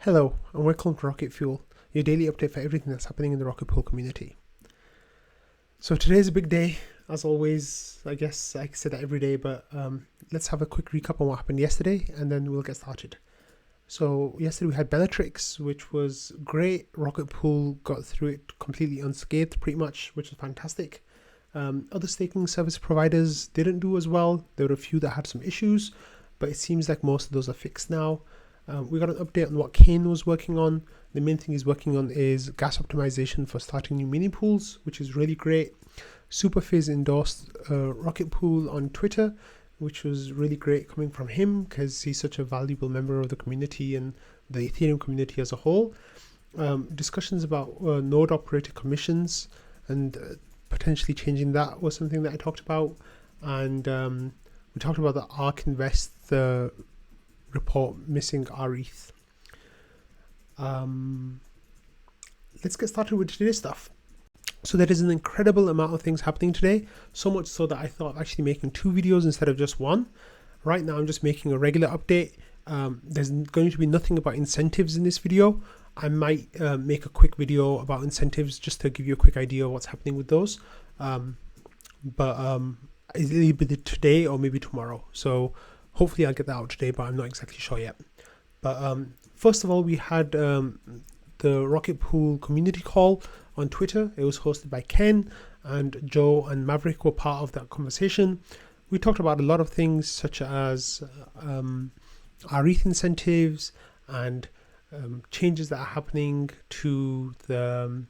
Hello, and welcome to Rocket Fuel, your daily update for everything that's happening in the Rocket Pool community. So today's a big day, as always. I guess I say that every day, but let's have a quick recap on what happened yesterday, and then we'll get started. So yesterday we had Bellatrix, which was great. Rocket Pool got through it completely unscathed, pretty much, which was fantastic. Other staking service providers didn't do as well. There were a few that had some issues, but it seems like most of those are fixed now. We got an update on what Kane was working on. The main thing he's working on is gas optimization for starting new mini pools, which is really great. Superfizz endorsed Rocket Pool on Twitter, which was really great coming from him because he's such a valuable member of the community and the Ethereum community as a whole. Discussions about node operator commissions and potentially changing that was something that I talked about. And we talked about the ARK Invest report missing our ETH. Let's get started with today's stuff. So there is an incredible amount of things happening today, so much so that I thought of actually making 2 videos instead of just one. Right now I'm just making a regular update. There's going to be nothing about incentives in this video. I might make a quick video about incentives just to give you a quick idea of what's happening with those. But it'll be today or maybe tomorrow. So hopefully I'll get that out today, but I'm not exactly sure yet. But first of all, we had the Rocket Pool community call on Twitter. It was hosted by Ken, and Joe and Maverick were part of that conversation. We talked about a lot of things such as our ETH incentives and changes that are happening to the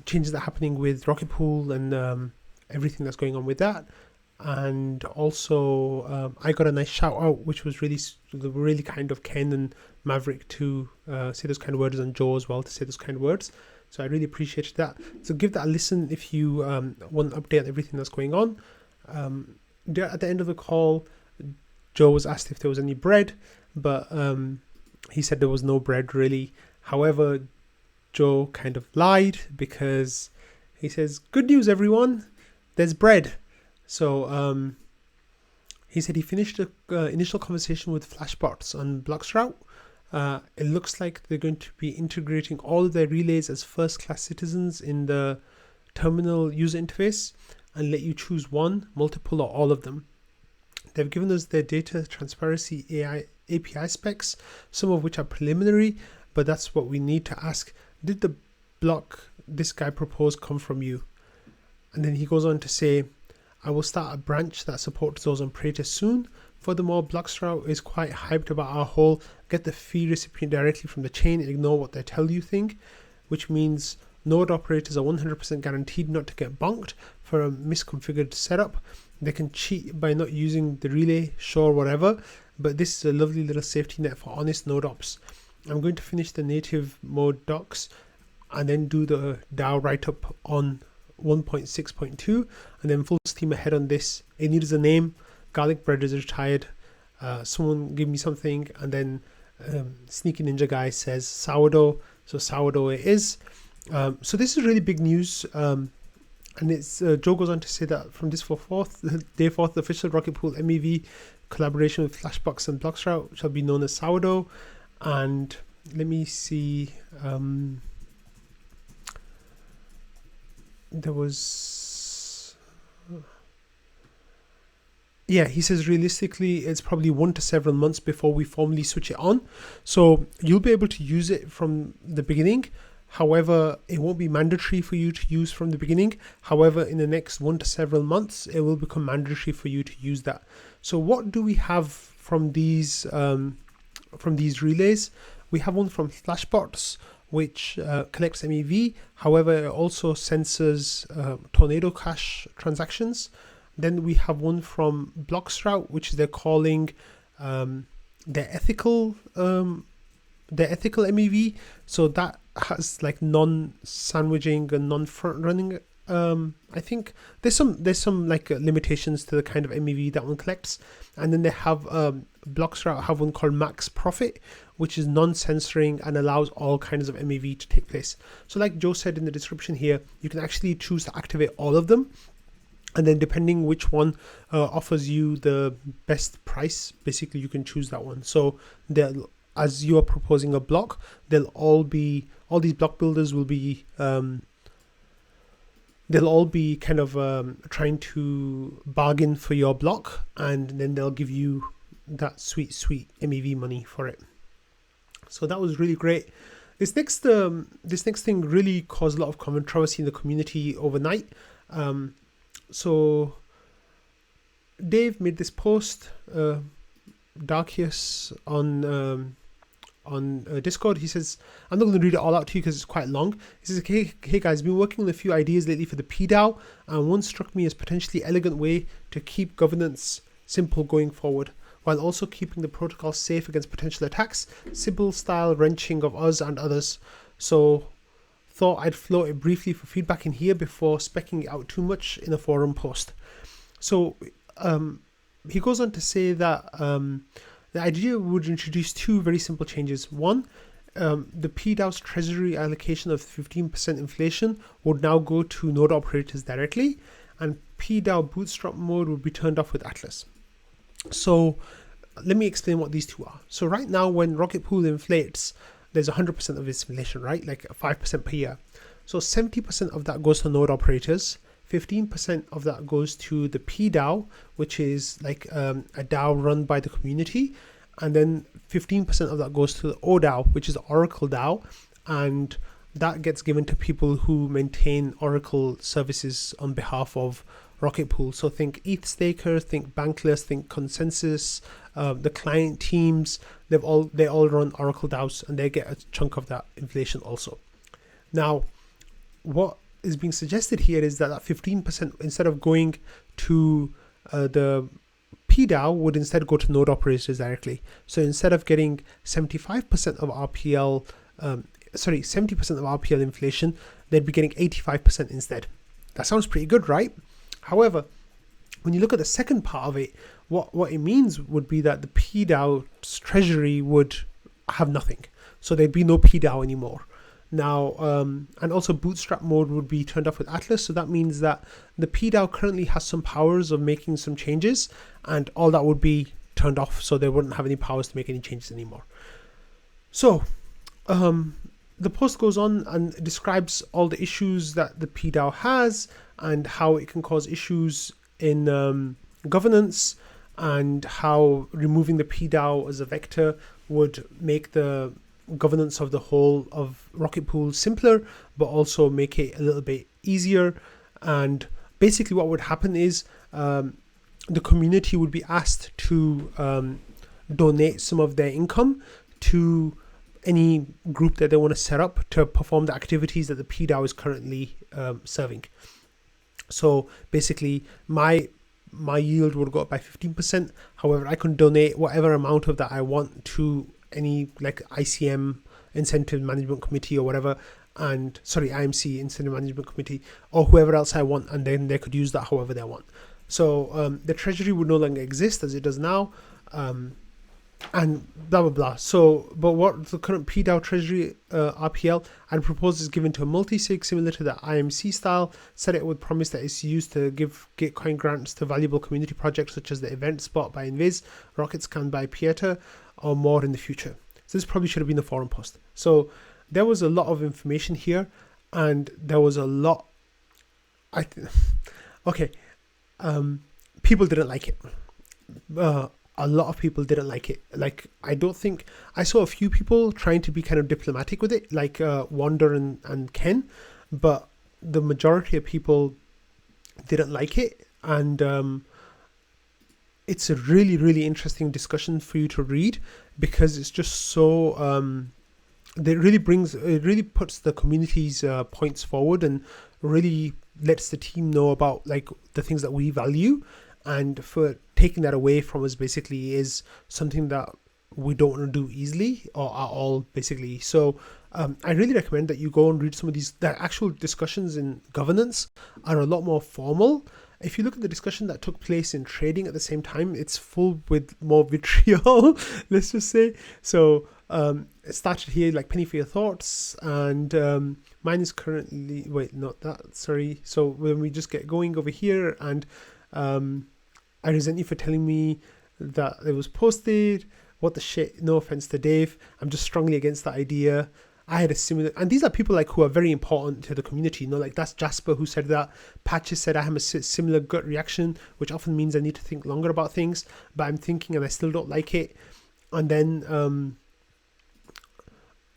changes that are happening with Rocket Pool and everything that's going on with that. And also I got a nice shout out, which was really kind of Ken and Maverick to say those kind of words, and Joe as well to say those kind of words. So I really appreciated that. So give that a listen if you want an update on everything that's going on. At the end of the call, Joe was asked if there was any bread, but he said there was no bread really. However, Joe kind of lied because he says, "Good news, everyone, there's bread." So he said he finished the initial conversation with Flashbots on Blockstrat. It looks like they're going to be integrating all of their relays as first-class citizens in the terminal user interface and let you choose one, multiple, or all of them. They've given us their data transparency AI API specs, some of which are preliminary, but that's what we need to ask. Did the block this guy proposed come from you? And then he goes on to say, I will start a branch that supports those on Praetor soon. Furthermore, Blockstrat is quite hyped about our whole get the fee recipient directly from the chain and ignore what they tell you thing, which means node operators are 100% guaranteed not to get bonked for a misconfigured setup. They can cheat by not using the relay, sure, whatever, but this is a lovely little safety net for honest node ops. I'm going to finish the native mode docs and then do the DAO write-up on 1.6.2 and then full steam ahead on this. It needs a name. Garlic bread is retired. Someone give me something, and then Sneaky Ninja guy says sourdough, so sourdough it is. So this is really big news, and it's Joe goes on to say that from this day forth, the official Rocket Pool MEV collaboration with Flashbox and Blockstrat shall be known as sourdough. And let me see. There was, he says realistically it's probably 1 to several months before we formally switch it on, so you'll be able to use it from the beginning. However, it won't be mandatory for you to use from the beginning. However, in the next 1 to several months it will become mandatory for you to use that. So what do we have from these relays? We have one from Flashbots, which collects MEV. However, it also censors Tornado Cash transactions. Then we have one from Blockstrat, which they're calling their ethical MEV. So that has like non-sandwiching and non-front-running. I think there's some like limitations to the kind of MEV that one collects. And then they have Blockstrat have one called Max Profit, which is non-censoring and allows all kinds of MEV to take place. So like Joe said in the description here, you can actually choose to activate all of them. and then depending which one offers you the best price, basically you can choose that one. So as you are proposing a block, all these block builders will be they'll all be kind of trying to bargain for your block, and then they'll give you that sweet MEV money for it. So that was really great. This next thing really caused a lot of controversy in the community overnight. So Dave made this post, Darkius, on Discord. He says, I'm not going to read it all out to you because it's quite long. He says, hey guys, been working on a few ideas lately for the PDAO, and one struck me as potentially elegant way to keep governance simple going forward, while also keeping the protocol safe against potential attacks, Sybil style wrenching of us and others. So thought I'd float it briefly for feedback in here before specking it out too much in a forum post. So he goes on to say that the idea would introduce two very simple changes. One, the PDAO's treasury allocation of 15% inflation would now go to node operators directly, and PDAO bootstrap mode would be turned off with Atlas. So let me explain what these two are. So right now, when Rocket Pool inflates, there's 100% of its inflation, right? Like 5% per year. So 70% of that goes to node operators. 15% of that goes to the PDAO, which is like a DAO run by the community. And then 15% of that goes to the ODAO, which is Oracle DAO. And that gets given to people who maintain Oracle services on behalf of Rocket Pool. So think ETH Staker, think Bankless, think Consensus, the client teams, they all run Oracle DAOs, and they get a chunk of that inflation also. Now, what is being suggested here is that 15%, instead of going to the PDAO, would instead go to node operators directly. So instead of getting 75% of RPL, 70% of RPL inflation, they'd be getting 85% instead. That sounds pretty good, right? However, when you look at the second part of it, what it means would be that the PDAO's treasury would have nothing. So there'd be no PDAO anymore. Now, and also bootstrap mode would be turned off with Atlas. So that means that the PDAO currently has some powers of making some changes, and all that would be turned off. So they wouldn't have any powers to make any changes anymore. So the post goes on and describes all the issues that the PDAO has and how it can cause issues in governance, and how removing the PDAO as a vector would make the governance of the whole of Rocket Pool simpler, but also make it a little bit easier. And basically what would happen is the community would be asked to donate some of their income to any group that they want to set up to perform the activities that the PDAO is currently serving. So basically my yield would go up by 15%. However, I can donate whatever amount of that I want to any like ICM, Incentive Management Committee, or whatever, and IMC, Incentive Management Committee, or whoever else I want, and then they could use that however they want. So the treasury would no longer exist as it does now, and blah blah blah. So, but what the current PDAO treasury RPL I'd propose is given to a multi-sig similar to the IMC style. Set it with promise that it's used to give Gitcoin grants to valuable community projects such as the Event Spot by Invis, Rocket Scan by Pieter, or more in the future. So this probably should have been a forum post. So there was a lot of information here, and there was a lot. People didn't like it. A lot of people didn't like it. Like, I don't think I saw a few people trying to be kind of diplomatic with it, like Wander and Ken, but the majority of people didn't like it. And it's a really, really interesting discussion for you to read, because it's just so it really puts the community's points forward, and really lets the team know about like the things that we value. And for taking that away from us basically is something that we don't want to do easily or at all, basically. So I really recommend that you go and read some of these. The actual discussions in governance are a lot more formal. If you look at the discussion that took place in trading at the same time, it's full with more vitriol, let's just say. So it started here, like penny for your thoughts, and mine is currently, wait, not that, sorry. So when we just get going over here, and I resent you for telling me that it was posted. What the shit? No offense to Dave. I'm just strongly against that idea. I had a similar, and these are people like who are very important to the community. You know, like that's Jasper who said that. Patches said I have a similar gut reaction, which often means I need to think longer about things, but I'm thinking and I still don't like it. And then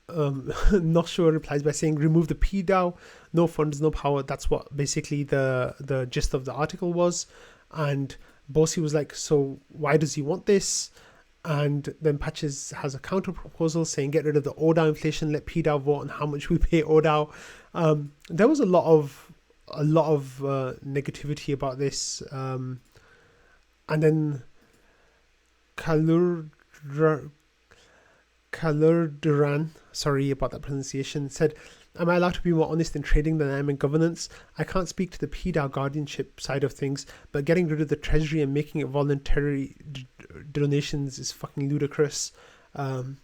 not sure replies by saying remove the PDAO, no funds, no power. That's what basically the gist of the article was. And Bossy was like, so why does he want this? And then Patches has a counter proposal saying get rid of the ODAO inflation, let PDAO vote on how much we pay ODAO. There was a lot of negativity about this. And then Kalurduran, sorry about that pronunciation, said, am I allowed to be more honest in trading than I am in governance? I can't speak to the PDAO guardianship side of things, but getting rid of the treasury and making it voluntary donations is fucking ludicrous. And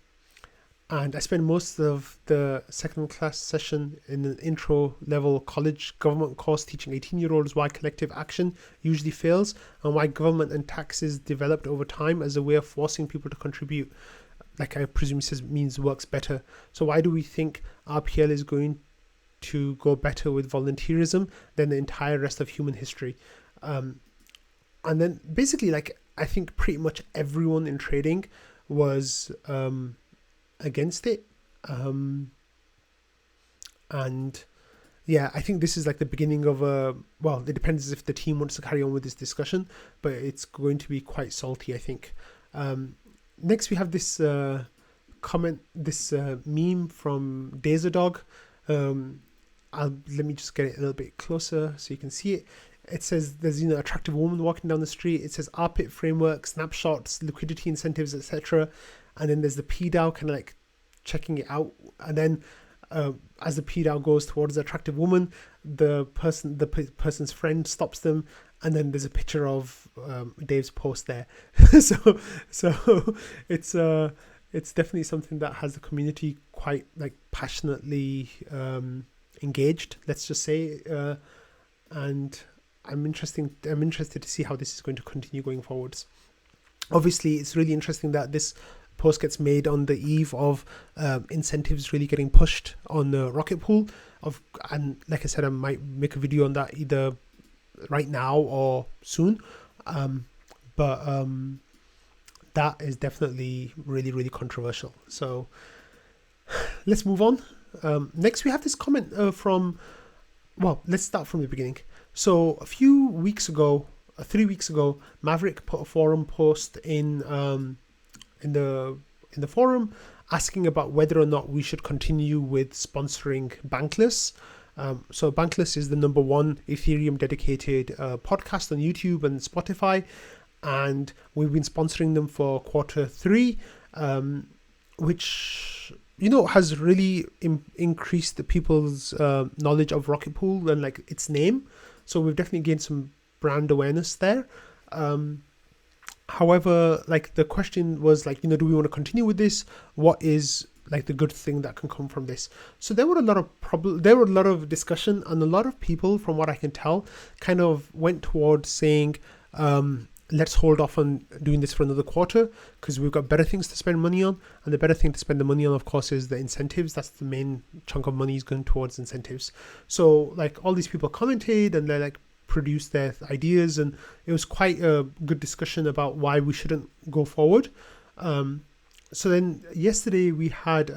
I spent most of the second class session in an intro level college government course teaching 18-year-olds why collective action usually fails and why government and taxes developed over time as a way of forcing people to contribute. Like I presume he says means works better. So why do we think RPL is going to go better with volunteerism than the entire rest of human history? And then basically, like, I think pretty much everyone in trading was against it. And yeah, I think this is like the beginning of well, it depends if the team wants to carry on with this discussion, but it's going to be quite salty, I think. Next, we have this comment, this meme from DaserDog. Let me just get it a little bit closer so you can see it. It says there's attractive woman walking down the street. It says RPIT framework, snapshots, liquidity incentives, etc. And then there's the PDAO kind of like checking it out. And then as the PDAO goes towards the attractive woman, the person's friend stops them. And then there's a picture of Dave's post there. so it's definitely something that has the community quite like passionately engaged, let's just say. And I'm interested to see how this is going to continue going forwards. Obviously, it's really interesting that this post gets made on the eve of incentives really getting pushed on the Rocket Pool. And like I said, I might make a video on that either right now or soon, but that is definitely really, really controversial. So let's move on. Next, we have this comment from, well, let's start from the beginning. So a few weeks ago, 3 weeks ago, Maverick put a forum post in the forum asking about whether or not we should continue with sponsoring Bankless. So Bankless is the #1 Ethereum dedicated podcast on YouTube and Spotify, and we've been sponsoring them for Q3, which has really increased the people's knowledge of Rocket Pool and like its name. So we've definitely gained some brand awareness there. However, like the question was like, do we want to continue with this? What is like the good thing that can come from this? So there were a lot of discussion, and a lot of people, from what I can tell, kind of went towards saying, let's hold off on doing this for another quarter because we've got better things to spend money on. And the better thing to spend the money on, of course, is the incentives. That's the main chunk of money is going towards incentives. So like all these people commented and they like produced their ideas, and it was quite a good discussion about why we shouldn't go forward. So then yesterday we had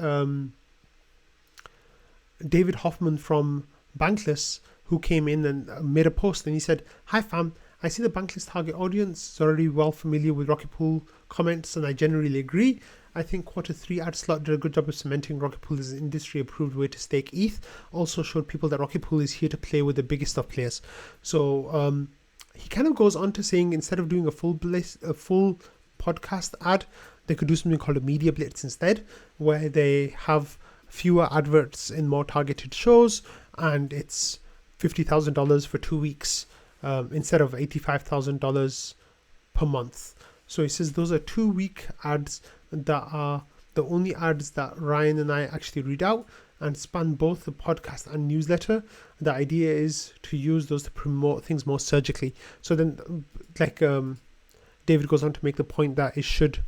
David Hoffman from Bankless who came in and made a post, and he said, "Hi fam, I see the Bankless target audience is already well familiar with Rocket Pool comments, and I generally agree. I think Q3 AdSlot did a good job of cementing Rocket Pool as an industry-approved way to stake ETH. Also showed people that Rocket Pool is here to play with the biggest of players." So he kind of goes on to saying instead of doing a full podcast ad, they could do something called a media blitz instead, where they have fewer adverts in more targeted shows, and it's $50,000 for 2 weeks instead of $85,000 per month. So he says those are 2-week ads that are the only ads that Ryan and I actually read out and span both the podcast and newsletter. The idea is to use those to promote things more surgically. So then, like David goes on to make the point that it should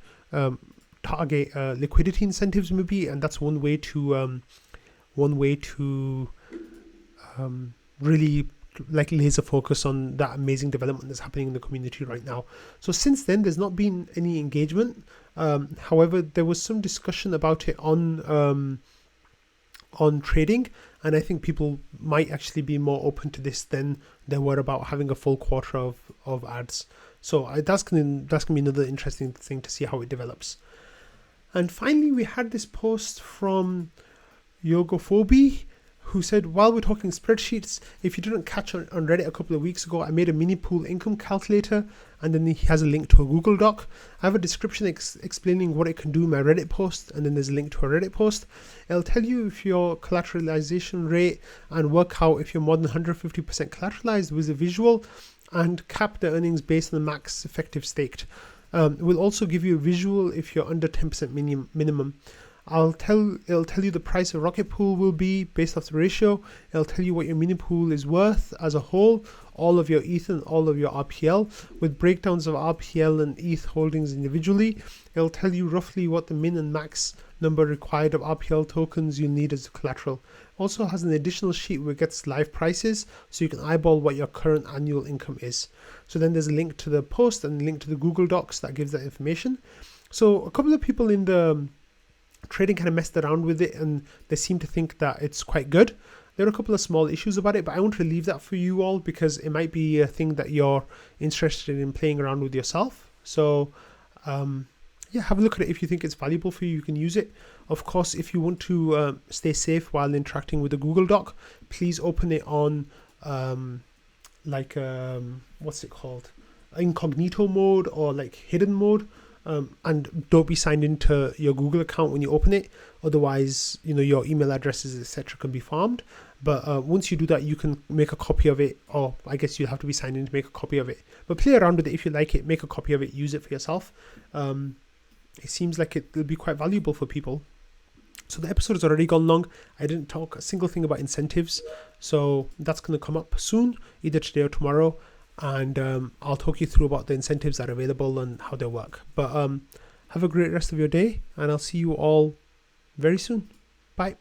target liquidity incentives maybe, and that's one way to really like laser focus on that amazing development that's happening in the community right now. So since then, there's not been any engagement. However, there was some discussion about it on trading, and I think people might actually be more open to this than they were about having a full quarter of ads. So that's gonna be another interesting thing to see how it develops. And finally, we had this post from Yogofubi, who said, while we're talking spreadsheets, if you didn't catch on Reddit a couple of weeks ago, I made a mini pool income calculator, and then he has a link to a Google Doc. I have a description explaining what it can do in my Reddit post, and then there's a link to a Reddit post. It'll tell you if your collateralization rate and work out if you're more than 150% collateralized with a visual, and cap the earnings based on the max effective staked. It will also give you a visual if you're under 10% minimum. It'll tell you the price of Rockte pool will be based off the ratio. It'll tell you what your mini pool is worth as a whole, all of your ETH and all of your RPL, with breakdowns of RPL and ETH holdings individually. It'll tell you roughly what the min and max number required of RPL tokens you need as collateral. Also has an additional sheet where it gets live prices, so you can eyeball what your current annual income is. So then there's a link to the post and a link to the Google Docs that gives that information. So a couple of people in the trading kind of messed around with it, and they seem to think that it's quite good. There are a couple of small issues about it, but I want to leave that for you all because it might be a thing that you're interested in playing around with yourself. So yeah, have a look at it. If you think it's valuable for you, you can use it. Of course, if you want to stay safe while interacting with the Google Doc, please open it on what's it called, incognito mode or like hidden mode. And don't be signed into your Google account when you open it. Otherwise, your email addresses, etc., can be farmed. But once you do that, you can make a copy of it, or I guess you'll have to be signed in to make a copy of it. But play around with it if you like it. Make a copy of it. Use it for yourself. It seems like it will be quite valuable for people. So the episode has already gone long. I didn't talk a single thing about incentives. So that's going to come up soon, either today or tomorrow. And I'll talk you through about the incentives that are available and how they work. But have a great rest of your day, and I'll see you all very soon. Bye.